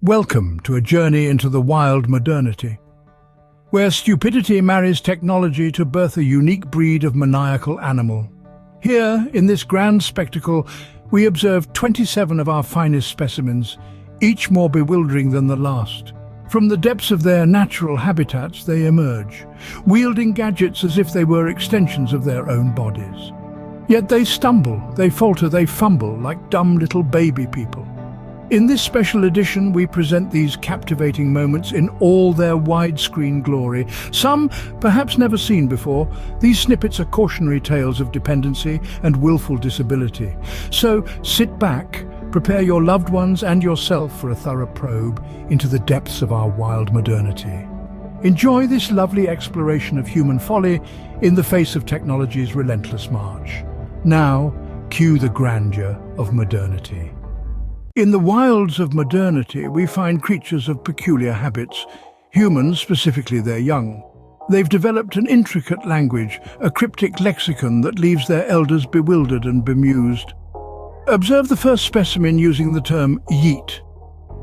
Welcome to a journey into the wild modernity, where stupidity marries technology to birth a unique breed of maniacal animal. Here, in this grand spectacle, we observe 27 of our finest specimens, each more bewildering than the last. From the depths of their natural habitats they emerge, wielding gadgets as if they were extensions of their own bodies. Yet they stumble, they falter, they fumble like dumb little baby people. In this special edition, we present these captivating moments in all their widescreen glory. Some, perhaps never seen before, these snippets are cautionary tales of dependency and willful disability. So sit back, prepare your loved ones and yourself for a thorough probe into the depths of our wild modernity. Enjoy this lovely exploration of human folly in the face of technology's relentless march. Now, cue the grandeur of modernity. In the wilds of modernity, we find creatures of peculiar habits, humans, specifically their young. They've developed an intricate language, a cryptic lexicon that leaves their elders bewildered and bemused. Observe the first specimen using the term yeet.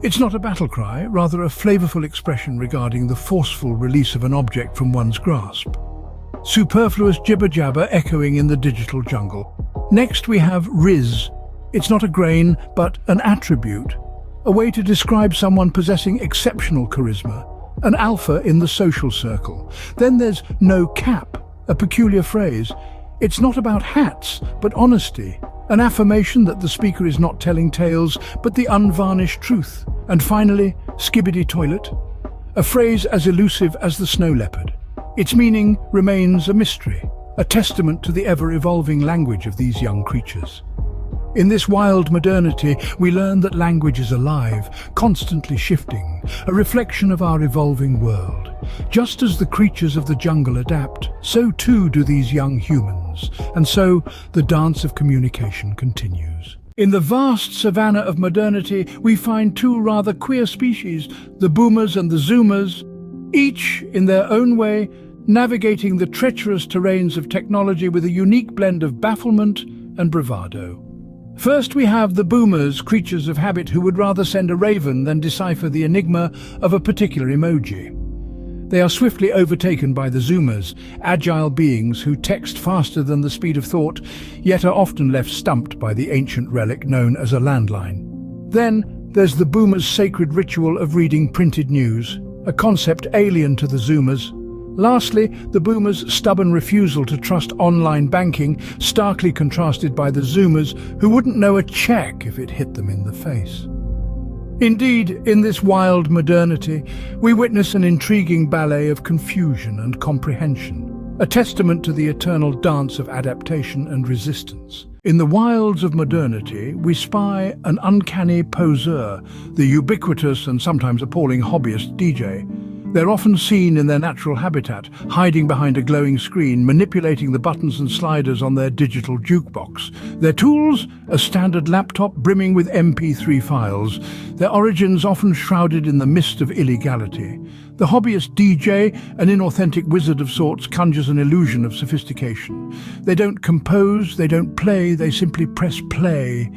It's not a battle cry, rather a flavorful expression regarding the forceful release of an object from one's grasp. Superfluous jibber-jabber echoing in the digital jungle. Next we have riz. It's not a grain, but an attribute, a way to describe someone possessing exceptional charisma, an alpha in the social circle. Then there's no cap, a peculiar phrase. It's not about hats, but honesty, an affirmation that the speaker is not telling tales, but the unvarnished truth. And finally, skibbity toilet, a phrase as elusive as the snow leopard. Its meaning remains a mystery, a testament to the ever-evolving language of these young creatures. In this wild modernity, we learn that language is alive, constantly shifting, a reflection of our evolving world. Just as the creatures of the jungle adapt, so too do these young humans, and so the dance of communication continues. In the vast savanna of modernity, we find two rather queer species, the boomers and the zoomers, each, in their own way, navigating the treacherous terrains of technology with a unique blend of bafflement and bravado. First we have the boomers, creatures of habit who would rather send a raven than decipher the enigma of a particular emoji. They are swiftly overtaken by the zoomers, agile beings who text faster than the speed of thought, yet are often left stumped by the ancient relic known as a landline. Then there's the boomers' sacred ritual of reading printed news, a concept alien to the zoomers. Lastly, the boomers' stubborn refusal to trust online banking, starkly contrasted by the zoomers who wouldn't know a check if it hit them in the face. Indeed, in this wild modernity, we witness an intriguing ballet of confusion and comprehension, a testament to the eternal dance of adaptation and resistance. In the wilds of modernity, we spy an uncanny poseur, the ubiquitous and sometimes appalling hobbyist DJ. They're often seen in their natural habitat, hiding behind a glowing screen, manipulating the buttons and sliders on their digital jukebox. Their tools? A standard laptop brimming with MP3 files, their origins often shrouded in the mist of illegality. The hobbyist DJ, an inauthentic wizard of sorts, conjures an illusion of sophistication. They don't compose, they don't play, they simply press play.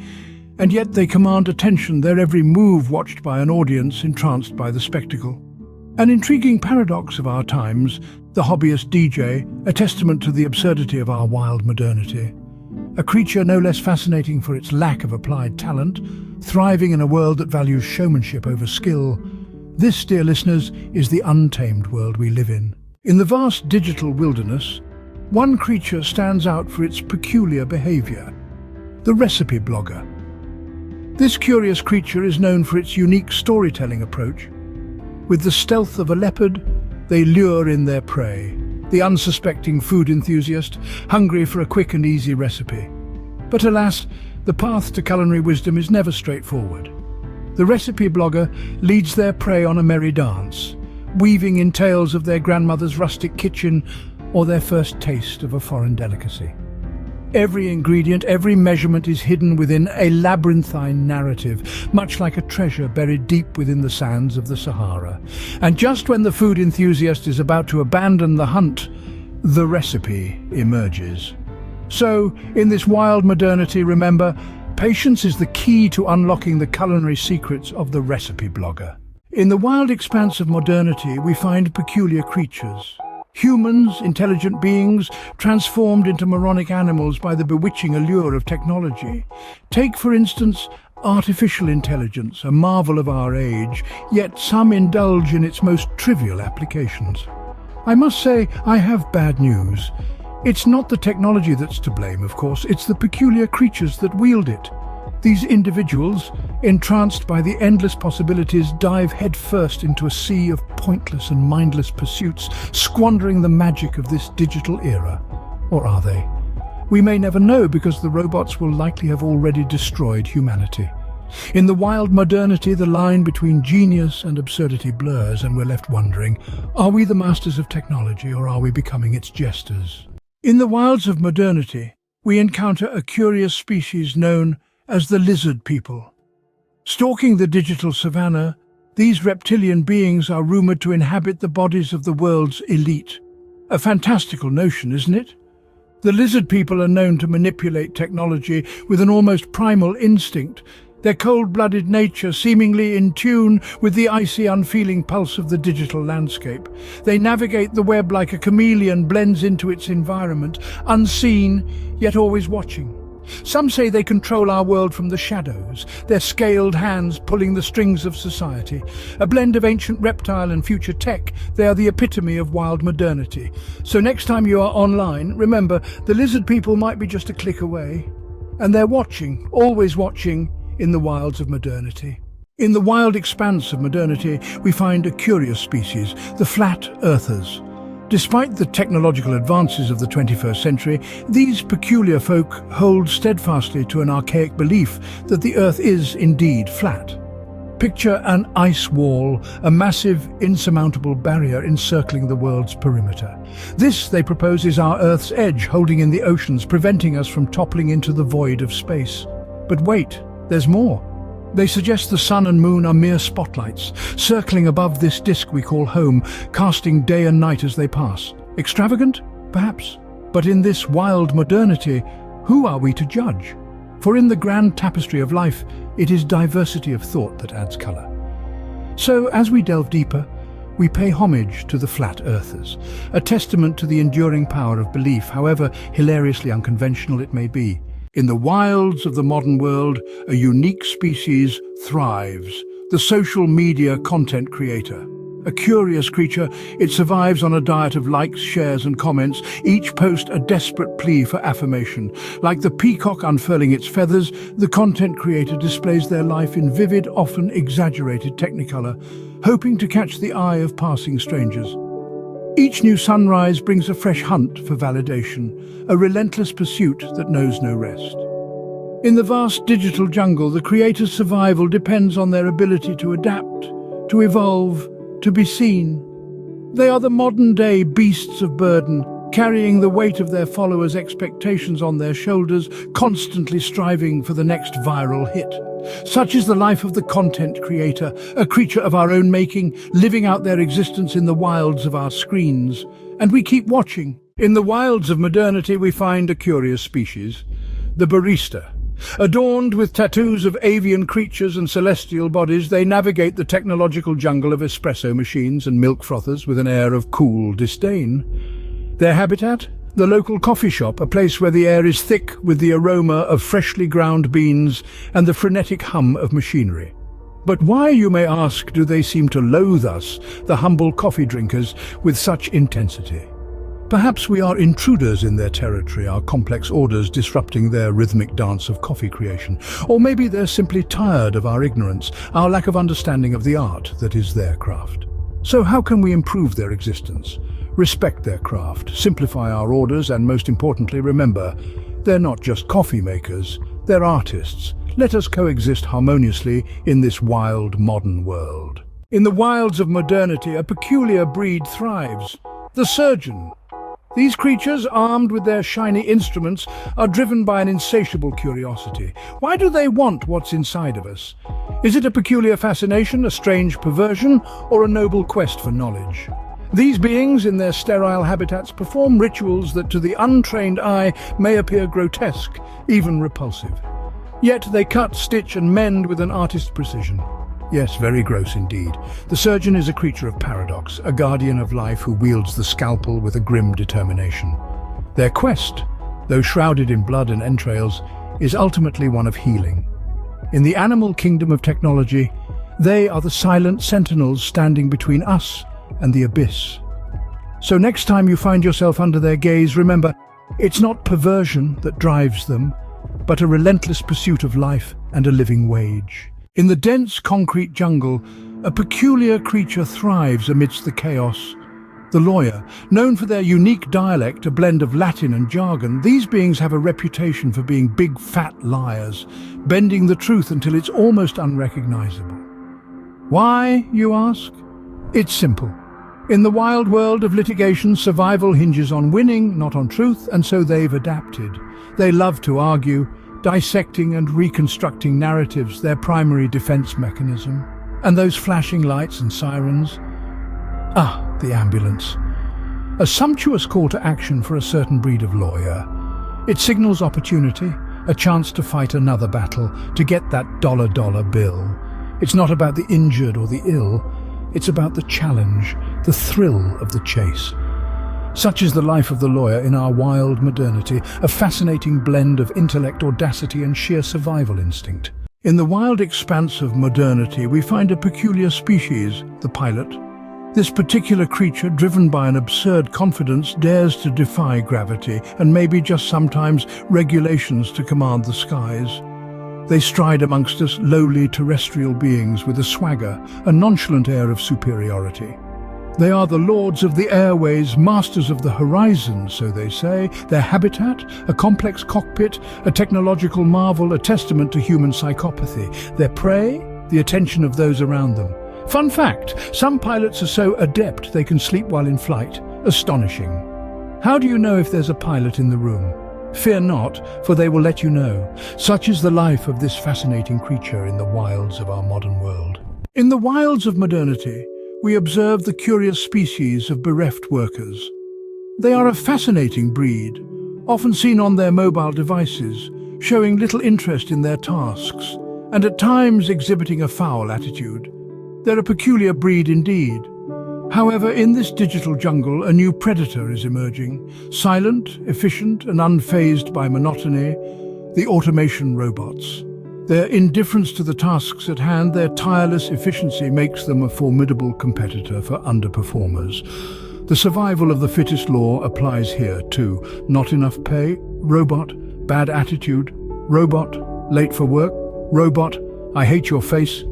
And yet they command attention, their every move watched by an audience entranced by the spectacle. An intriguing paradox of our times, the hobbyist DJ, a testament to the absurdity of our wild modernity. A creature no less fascinating for its lack of applied talent, thriving in a world that values showmanship over skill. This, dear listeners, is the untamed world we live in. In the vast digital wilderness, one creature stands out for its peculiar behavior: the recipe blogger. This curious creature is known for its unique storytelling approach. With the stealth of a leopard, they lure in their prey, the unsuspecting food enthusiast, hungry for a quick and easy recipe. But alas, the path to culinary wisdom is never straightforward. The recipe blogger leads their prey on a merry dance, weaving in tales of their grandmother's rustic kitchen or their first taste of a foreign delicacy. Every ingredient, every measurement is hidden within a labyrinthine narrative, much like a treasure buried deep within the sands of the Sahara. And just when the food enthusiast is about to abandon the hunt, the recipe emerges. So, in this wild modernity, remember, Patience is the key to unlocking the culinary secrets of the recipe blogger. In the wild expanse of modernity, we find peculiar creatures. Humans, intelligent beings, transformed into moronic animals by the bewitching allure of technology. Take, for instance, artificial intelligence, a marvel of our age, yet some indulge in its most trivial applications. I must say, I have bad news. It's not the technology that's to blame, of course, it's the peculiar creatures that wield it. These individuals, entranced by the endless possibilities, dive headfirst into a sea of pointless and mindless pursuits, squandering the magic of this digital era. Or are they? We may never know, because the robots will likely have already destroyed humanity. In the wild modernity, the line between genius and absurdity blurs, and we're left wondering, are we the masters of technology, or are we becoming its jesters? In the wilds of modernity, we encounter a curious species known as the lizard people. Stalking the digital savannah, these reptilian beings are rumored to inhabit the bodies of the world's elite. A fantastical notion, isn't it? The lizard people are known to manipulate technology with an almost primal instinct, their cold-blooded nature seemingly in tune with the icy, unfeeling pulse of the digital landscape. They navigate the web like a chameleon blends into its environment, unseen, yet always watching. Some say they control our world from the shadows, their scaled hands pulling the strings of society. A blend of ancient reptile and future tech, they are the epitome of wild modernity. So next time you are online, remember, the lizard people might be just a click away. And they're watching, always watching, in the wilds of modernity. In the wild expanse of modernity, we find a curious species, the flat earthers. Despite the technological advances of the 21st century, these peculiar folk hold steadfastly to an archaic belief that the Earth is indeed flat. Picture an ice wall, a massive, insurmountable barrier encircling the world's perimeter. This, they propose, is our Earth's edge holding in the oceans, preventing us from toppling into the void of space. But wait, there's more. They suggest the sun and moon are mere spotlights, circling above this disk we call home, casting day and night as they pass. Extravagant? Perhaps. But in this wild modernity, who are we to judge? For in the grand tapestry of life, it is diversity of thought that adds colour. So, as we delve deeper, we pay homage to the flat earthers, a testament to the enduring power of belief, however hilariously unconventional it may be. In the wilds of the modern world, a unique species thrives, the social media content creator. A curious creature, it survives on a diet of likes, shares and comments, each post a desperate plea for affirmation. Like the peacock unfurling its feathers, the content creator displays their life in vivid, often exaggerated technicolor, hoping to catch the eye of passing strangers. Each new sunrise brings a fresh hunt for validation, a relentless pursuit that knows no rest. In the vast digital jungle, the creator's survival depends on their ability to adapt, to evolve, to be seen. They are the modern-day beasts of burden, carrying the weight of their followers' expectations on their shoulders, constantly striving for the next viral hit. Such is the life of the content creator, a creature of our own making, living out their existence in the wilds of our screens. And we keep watching. In the wilds of modernity, we find a curious species, the barista. Adorned with tattoos of avian creatures and celestial bodies, they navigate the technological jungle of espresso machines and milk frothers with an air of cool disdain. Their habitat? The local coffee shop, a place where the air is thick with the aroma of freshly ground beans and the frenetic hum of machinery. But why, you may ask, do they seem to loathe us, the humble coffee drinkers, with such intensity? Perhaps we are intruders in their territory, our complex orders disrupting their rhythmic dance of coffee creation. Or maybe they're simply tired of our ignorance, our lack of understanding of the art that is their craft. So how can we improve their existence? Respect their craft, simplify our orders, and most importantly, remember, they're not just coffee makers, they're artists. Let us coexist harmoniously in this wild, modern world. In the wilds of modernity, a peculiar breed thrives, the surgeon. These creatures, armed with their shiny instruments, are driven by an insatiable curiosity. Why do they want what's inside of us? Is it a peculiar fascination, a strange perversion, or a noble quest for knowledge? These beings, in their sterile habitats, perform rituals that to the untrained eye may appear grotesque, even repulsive. Yet they cut, stitch and mend with an artist's precision. Yes, very gross indeed. The surgeon is a creature of paradox, a guardian of life who wields the scalpel with a grim determination. Their quest, though shrouded in blood and entrails, is ultimately one of healing. In the animal kingdom of technology, they are the silent sentinels standing between us and the abyss. So next time you find yourself under their gaze, remember, it's not perversion that drives them, but a relentless pursuit of life and a living wage. In the dense concrete jungle, a peculiar creature thrives amidst the chaos. The lawyer, known for their unique dialect, a blend of Latin and jargon, these beings have a reputation for being big fat liars, bending the truth until it's almost unrecognizable. Why, you ask? It's simple. In the wild world of litigation, survival hinges on winning, not on truth, and so they've adapted. They love to argue, dissecting and reconstructing narratives, their primary defense mechanism. And those flashing lights and sirens? Ah, the ambulance. A sumptuous call to action for a certain breed of lawyer. It signals opportunity, a chance to fight another battle, to get that dollar bill. It's not about the injured or the ill. It's about the challenge, the thrill of the chase. Such is the life of the lawyer in our wild modernity, a fascinating blend of intellect, audacity and sheer survival instinct. In the wild expanse of modernity, we find a peculiar species, the pilot. This particular creature, driven by an absurd confidence, dares to defy gravity and maybe just sometimes regulations to command the skies. They stride amongst us, lowly terrestrial beings with a swagger, a nonchalant air of superiority. They are the lords of the airways, masters of the horizon, so they say. Their habitat, a complex cockpit, a technological marvel, a testament to human psychopathy. Their prey, the attention of those around them. Fun fact, some pilots are so adept they can sleep while in flight. Astonishing. How do you know if there's a pilot in the room? Fear not, for they will let you know. Such is the life of this fascinating creature in the wilds of our modern world. In the wilds of modernity, we observe the curious species of bereft workers. They are a fascinating breed, often seen on their mobile devices, showing little interest in their tasks, and at times exhibiting a foul attitude. They're a peculiar breed indeed. However, in this digital jungle, a new predator is emerging. Silent, efficient, and unfazed by monotony, the automation robots. Their indifference to the tasks at hand, their tireless efficiency makes them a formidable competitor for underperformers. The survival of the fittest law applies here too. Not enough pay? Robot. Bad attitude? Robot. Late for work? Robot. I hate your face?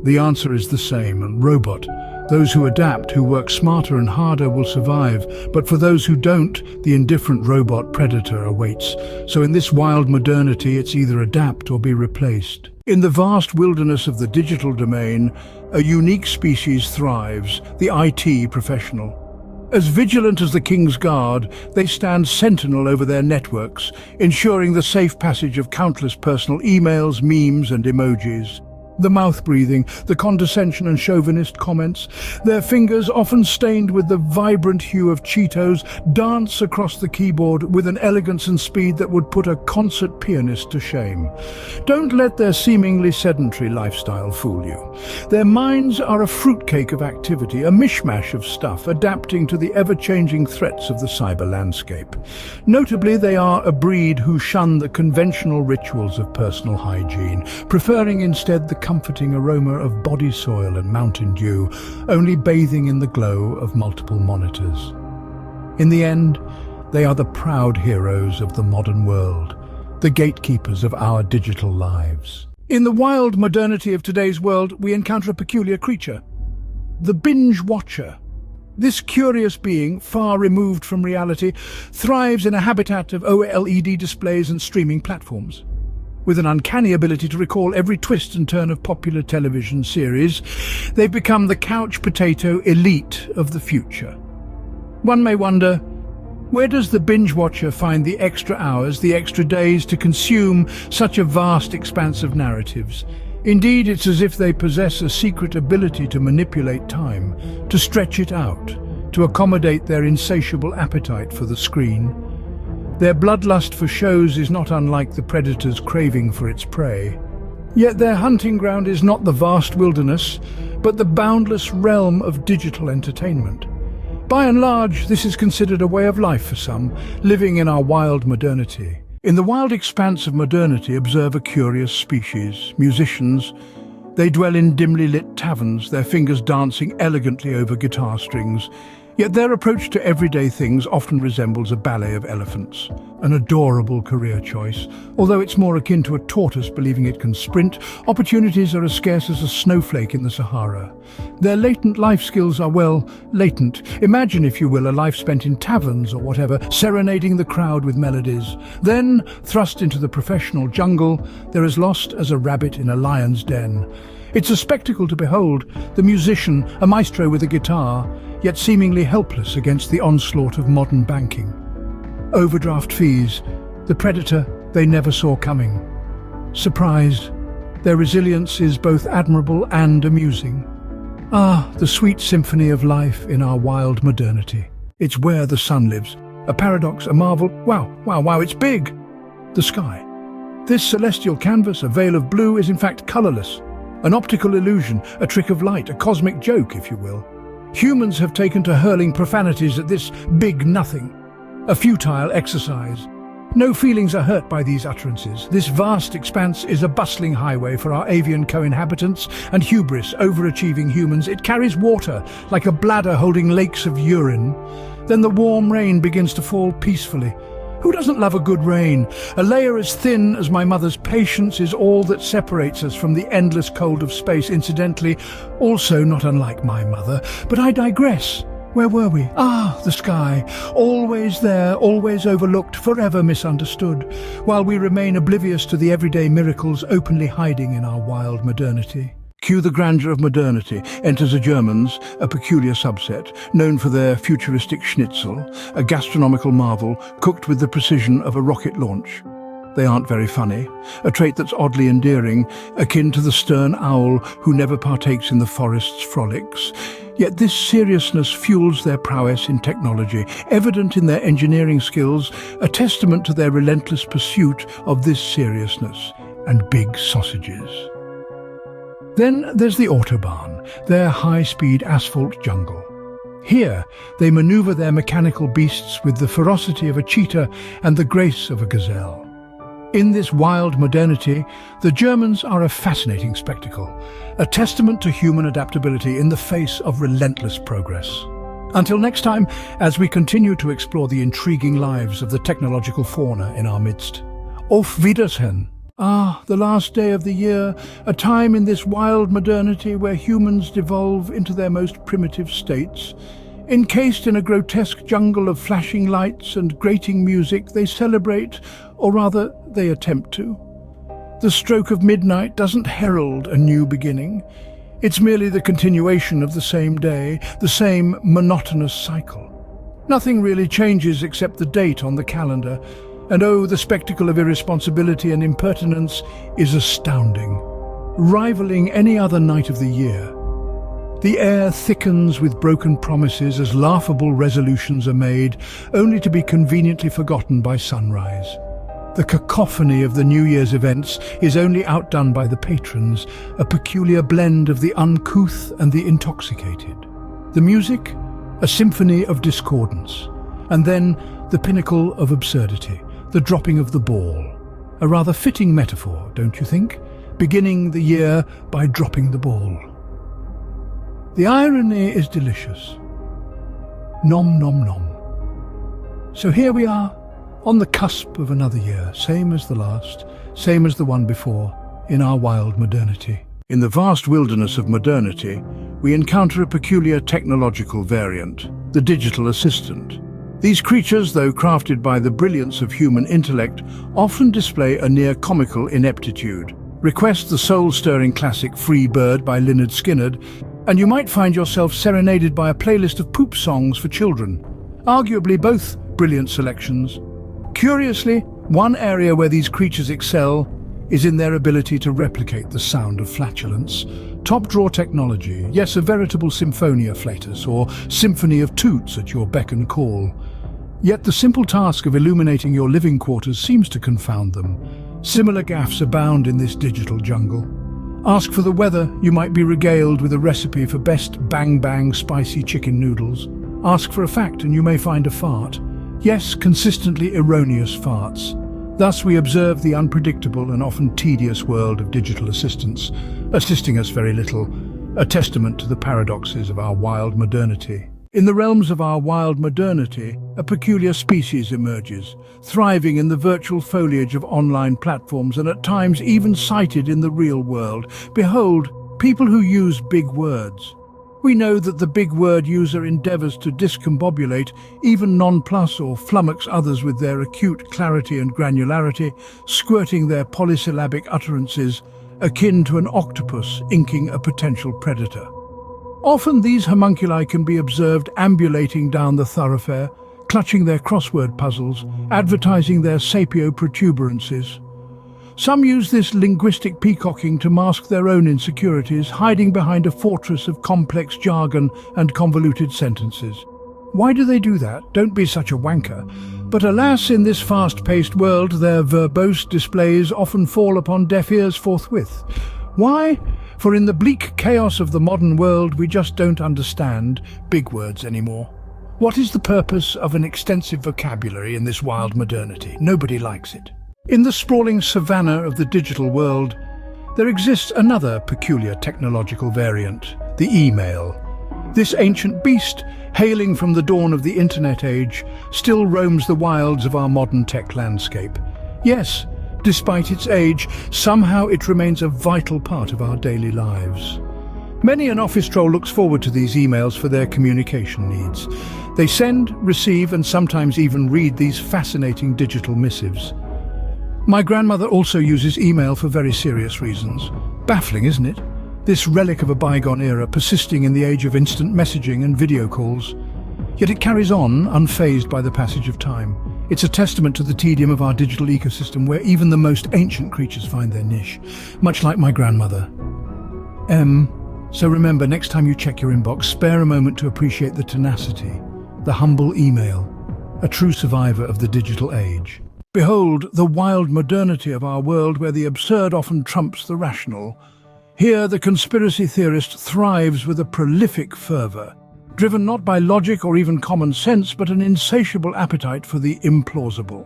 The answer is the same, robot. Those who adapt, who work smarter and harder will survive, but for those who don't, the indifferent robot predator awaits. So in this wild modernity, it's either adapt or be replaced. In the vast wilderness of the digital domain, a unique species thrives, the IT professional. As vigilant as the King's Guard, they stand sentinel over their networks, ensuring the safe passage of countless personal emails, memes and emojis. The mouth-breathing, the condescension and chauvinist comments, their fingers, often stained with the vibrant hue of Cheetos, dance across the keyboard with an elegance and speed that would put a concert pianist to shame. Don't let their seemingly sedentary lifestyle fool you. Their minds are a fruitcake of activity, a mishmash of stuff, adapting to the ever-changing threats of the cyber landscape. Notably, they are a breed who shun the conventional rituals of personal hygiene, preferring instead the comforting aroma of body soil and mountain dew, only bathing in the glow of multiple monitors. In the end, they are the proud heroes of the modern world, the gatekeepers of our digital lives. In the wild modernity of today's world, we encounter a peculiar creature, the binge watcher. This curious being, far removed from reality, thrives in a habitat of OLED displays and streaming platforms. With an uncanny ability to recall every twist and turn of popular television series, they've become the couch potato elite of the future. One may wonder, where does the binge watcher find the extra hours, the extra days to consume such a vast expanse of narratives? Indeed, it's as if they possess a secret ability to manipulate time, to stretch it out, to accommodate their insatiable appetite for the screen. Their bloodlust for shows is not unlike the predator's craving for its prey. Yet their hunting ground is not the vast wilderness, but the boundless realm of digital entertainment. By and large, this is considered a way of life for some, living in our wild modernity. In the wild expanse of modernity, observe a curious species, musicians. They dwell in dimly lit taverns, their fingers dancing elegantly over guitar strings. Yet their approach to everyday things often resembles a ballet of elephants. An adorable career choice. Although it's more akin to a tortoise believing it can sprint, opportunities are as scarce as a snowflake in the Sahara. Their latent life skills are, well, latent. Imagine, if you will, a life spent in taverns or whatever, serenading the crowd with melodies. Then, thrust into the professional jungle, they're as lost as a rabbit in a lion's den. It's a spectacle to behold, the musician, a maestro with a guitar, yet seemingly helpless against the onslaught of modern banking. Overdraft fees, the predator they never saw coming. Surprised, their resilience is both admirable and amusing. Ah, the sweet symphony of life in our wild modernity. It's where the sun lives. A paradox, a marvel. Wow, it's big! The sky. This celestial canvas, a veil of blue, is in fact colourless. An optical illusion, a trick of light, a cosmic joke, if you will. Humans have taken to hurling profanities at this big nothing, a futile exercise. No feelings are hurt by these utterances. This vast expanse is a bustling highway for our avian co-inhabitants and hubris, overachieving humans. It carries water, like a bladder holding lakes of urine. Then the warm rain begins to fall peacefully. Who doesn't love a good rain? A layer as thin as my mother's patience is all that separates us from the endless cold of space. Incidentally, also not unlike my mother. But I digress. Where were we? Ah, the sky. Always there, always overlooked, forever misunderstood, while we remain oblivious to the everyday miracles openly hiding in our wild modernity. Cue the grandeur of modernity. Enters the Germans, a peculiar subset, known for their futuristic schnitzel, a gastronomical marvel cooked with the precision of a rocket launch. They aren't very funny, a trait that's oddly endearing, akin to the stern owl who never partakes in the forest's frolics. Yet this seriousness fuels their prowess in technology, evident in their engineering skills, a testament to their relentless pursuit of this seriousness and big sausages. Then there's the Autobahn, their high-speed asphalt jungle. Here, they maneuver their mechanical beasts with the ferocity of a cheetah and the grace of a gazelle. In this wild modernity, the Germans are a fascinating spectacle, a testament to human adaptability in the face of relentless progress. Until next time, as we continue to explore the intriguing lives of the technological fauna in our midst. Auf Wiedersehen! Ah, the last day of the year, a time in this wild modernity where humans devolve into their most primitive states. Encased in a grotesque jungle of flashing lights and grating music, they celebrate, or rather, they attempt to. The stroke of midnight doesn't herald a new beginning. It's merely the continuation of the same day, the same monotonous cycle. Nothing really changes except the date on the calendar. And oh, the spectacle of irresponsibility and impertinence is astounding, rivaling any other night of the year. The air thickens with broken promises as laughable resolutions are made, only to be conveniently forgotten by sunrise. The cacophony of the New Year's events is only outdone by the patrons, a peculiar blend of the uncouth and the intoxicated. The music, a symphony of discordance, and then the pinnacle of absurdity. The dropping of the ball. A rather fitting metaphor, don't you think? Beginning the year by dropping the ball. The irony is delicious. Nom nom nom. So here we are, on the cusp of another year, same as the last, same as the one before, in our wild modernity. In the vast wilderness of modernity, we encounter a peculiar technological variant, the digital assistant. These creatures, though crafted by the brilliance of human intellect, often display a near-comical ineptitude. Request the soul-stirring classic Free Bird by Lynyrd Skynyrd, and you might find yourself serenaded by a playlist of poop songs for children. Arguably both brilliant selections. Curiously, one area where these creatures excel is in their ability to replicate the sound of flatulence. Top-drawer technology, yes, a veritable symphonia flatus, or symphony of toots at your beck and call. Yet the simple task of illuminating your living quarters seems to confound them. Similar gaffes abound in this digital jungle. Ask for the weather, you might be regaled with a recipe for best bang-bang spicy chicken noodles. Ask for a fact and you may find a fart. Yes, consistently erroneous farts. Thus we observe the unpredictable and often tedious world of digital assistants, assisting us very little, a testament to the paradoxes of our wild modernity. In the realms of our wild modernity, a peculiar species emerges, thriving in the virtual foliage of online platforms and at times even sighted in the real world. Behold, people who use big words. We know that the big word user endeavors to discombobulate, even nonplus or flummox others with their acute clarity and granularity, squirting their polysyllabic utterances, akin to an octopus inking a potential predator. Often these homunculi can be observed ambulating down the thoroughfare, clutching their crossword puzzles, advertising their sapio-protuberances. Some use this linguistic peacocking to mask their own insecurities, hiding behind a fortress of complex jargon and convoluted sentences. Why do they do that? Don't be such a wanker. But alas, in this fast-paced world, their verbose displays often fall upon deaf ears forthwith. Why? For in the bleak chaos of the modern world, we just don't understand big words anymore. What is the purpose of an extensive vocabulary in this wild modernity? Nobody likes it. In the sprawling savanna of the digital world, there exists another peculiar technological variant, the email. This ancient beast, hailing from the dawn of the internet age, still roams the wilds of our modern tech landscape. Yes, despite its age, somehow it remains a vital part of our daily lives. Many an office troll looks forward to these emails for their communication needs. They send, receive, and sometimes even read these fascinating digital missives. My grandmother also uses email for very serious reasons. Baffling, isn't it? This relic of a bygone era persisting in the age of instant messaging and video calls. Yet it carries on, unfazed by the passage of time. It's a testament to the tedium of our digital ecosystem where even the most ancient creatures find their niche, much like my grandmother. So remember, next time you check your inbox, spare a moment to appreciate the tenacity, the humble email, a true survivor of the digital age. Behold the wild modernity of our world where the absurd often trumps the rational. Here the conspiracy theorist thrives with a prolific fervor, driven not by logic or even common sense, but an insatiable appetite for the implausible.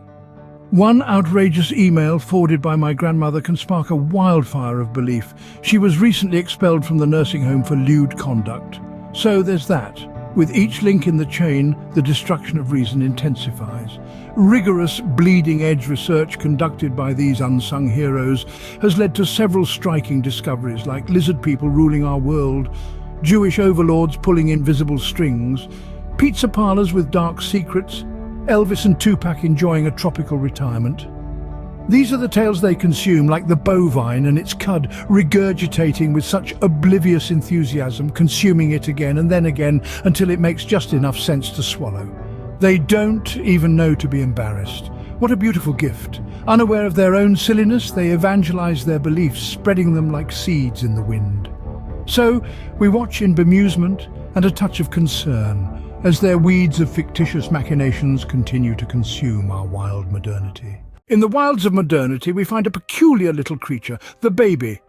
One outrageous email forwarded by my grandmother can spark a wildfire of belief. She was recently expelled from the nursing home for lewd conduct. So there's that. With each link in the chain, the destruction of reason intensifies. Rigorous bleeding-edge research conducted by these unsung heroes has led to several striking discoveries, like lizard people ruling our world, Jewish overlords pulling invisible strings, pizza parlors with dark secrets, Elvis and Tupac enjoying a tropical retirement. These are the tales they consume, like the bovine and its cud, regurgitating with such oblivious enthusiasm, consuming it again and then again until it makes just enough sense to swallow. They don't even know to be embarrassed. What a beautiful gift. Unaware of their own silliness, they evangelize their beliefs, spreading them like seeds in the wind. So, we watch in bemusement and a touch of concern as their weeds of fictitious machinations continue to consume our wild modernity. In the wilds of modernity, we find a peculiar little creature, the baby.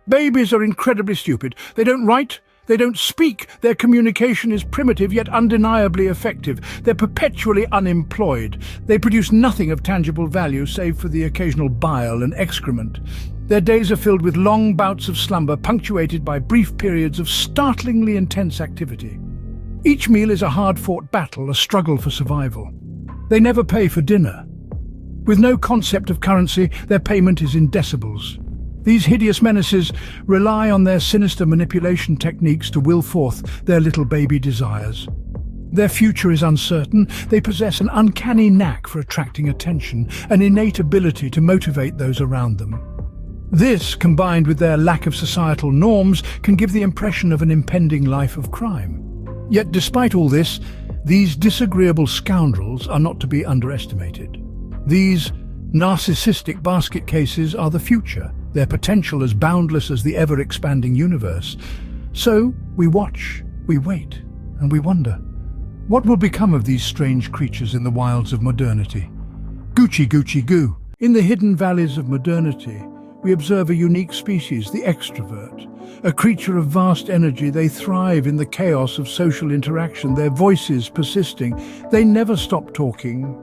Babies are incredibly stupid. They don't write, they don't speak, their communication is primitive yet undeniably effective. They're perpetually unemployed. They produce nothing of tangible value save for the occasional bile and excrement. Their days are filled with long bouts of slumber, punctuated by brief periods of startlingly intense activity. Each meal is a hard-fought battle, a struggle for survival. They never pay for dinner. With no concept of currency, their payment is in decibels. These hideous menaces rely on their sinister manipulation techniques to will forth their little baby desires. Their future is uncertain. They possess an uncanny knack for attracting attention, an innate ability to motivate those around them. This, combined with their lack of societal norms, can give the impression of an impending life of crime. Yet despite all this, these disagreeable scoundrels are not to be underestimated. These narcissistic basket cases are the future, their potential as boundless as the ever-expanding universe. So we watch, we wait, and we wonder, What will become of these strange creatures in the wilds of modernity? Gucci Gucci Goo. In the hidden valleys of modernity, we observe a unique species, the extrovert. A creature of vast energy, they thrive in the chaos of social interaction, their voices persisting. They never stop talking.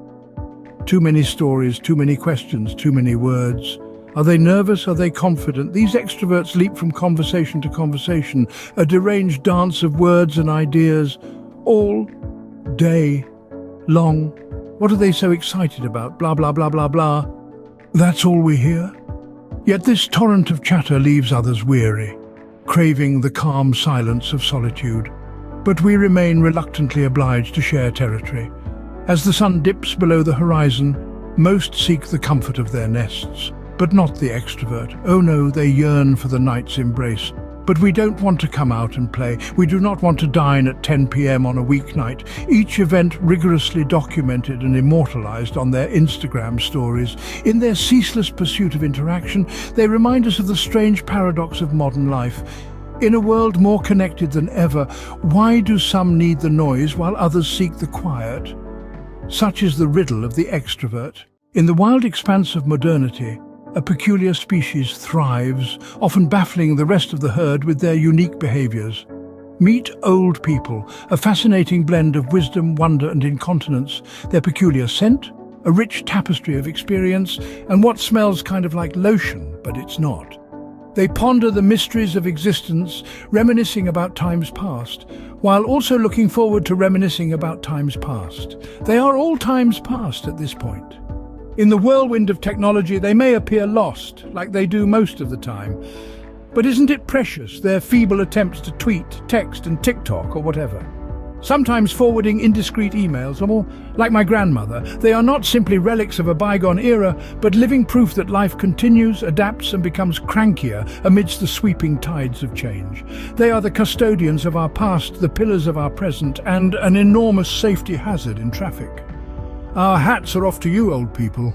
Too many stories, too many questions, too many words. Are they nervous? Are they confident? These extroverts leap from conversation to conversation, a deranged dance of words and ideas, all day long. What are they so excited about? Blah, blah, blah, blah, blah. That's all we hear. Yet this torrent of chatter leaves others weary, craving the calm silence of solitude. But we remain reluctantly obliged to share territory. As the sun dips below the horizon, most seek the comfort of their nests. But not the extrovert. Oh no, they yearn for the night's embrace. But we don't want to come out and play. We do not want to dine at 10 p.m. on a weeknight. Each event rigorously documented and immortalized on their Instagram stories. In their ceaseless pursuit of interaction, they remind us of the strange paradox of modern life. In a world more connected than ever, why do some need the noise while others seek the quiet? Such is the riddle of the extrovert. In the wild expanse of modernity, a peculiar species thrives, often baffling the rest of the herd with their unique behaviors. Meet old people, a fascinating blend of wisdom, wonder and incontinence. Their peculiar scent, a rich tapestry of experience, and what smells kind of like lotion, but it's not. They ponder the mysteries of existence, reminiscing about times past, while also looking forward to reminiscing about times past. They are all times past at this point. In the whirlwind of technology, they may appear lost, like they do most of the time. But isn't it precious, their feeble attempts to tweet, text and TikTok or whatever? Sometimes forwarding indiscreet emails, or like my grandmother, they are not simply relics of a bygone era, but living proof that life continues, adapts and becomes crankier amidst the sweeping tides of change. They are the custodians of our past, the pillars of our present, and an enormous safety hazard in traffic. Our hats are off to you, old people.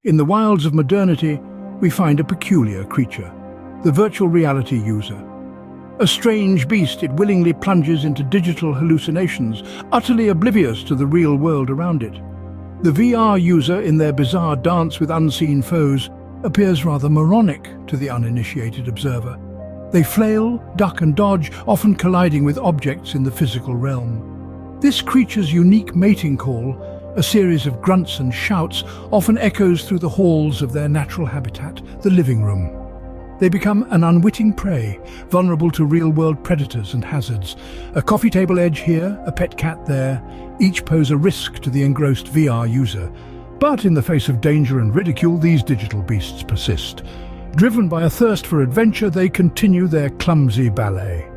In the wilds of modernity, we find a peculiar creature, the virtual reality user. A strange beast, it willingly plunges into digital hallucinations, utterly oblivious to the real world around it. The VR user, in their bizarre dance with unseen foes, appears rather moronic to the uninitiated observer. They flail, duck and dodge, often colliding with objects in the physical realm. This creature's unique mating call, a series of grunts and shouts, often echoes through the halls of their natural habitat, the living room. They become an unwitting prey, vulnerable to real-world predators and hazards. A coffee table edge here, a pet cat there, each pose a risk to the engrossed VR user. But in the face of danger and ridicule, these digital beasts persist. Driven by a thirst for adventure, they continue their clumsy ballet.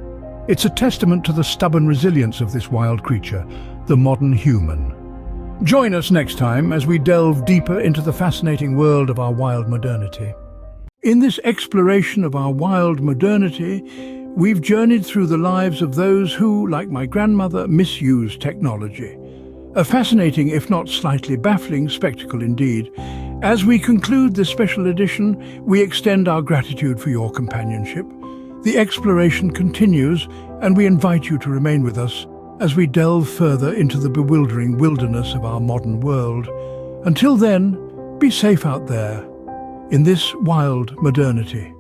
It's a testament to the stubborn resilience of this wild creature, the modern human. Join us next time as we delve deeper into the fascinating world of our wild modernity. In this exploration of our wild modernity, we've journeyed through the lives of those who, like my grandmother, misuse technology. A fascinating, if not slightly baffling, spectacle indeed. As we conclude this special edition, we extend our gratitude for your companionship. The exploration continues, and we invite you to remain with us as we delve further into the bewildering wilderness of our modern world. Until then, be safe out there in this wild modernity.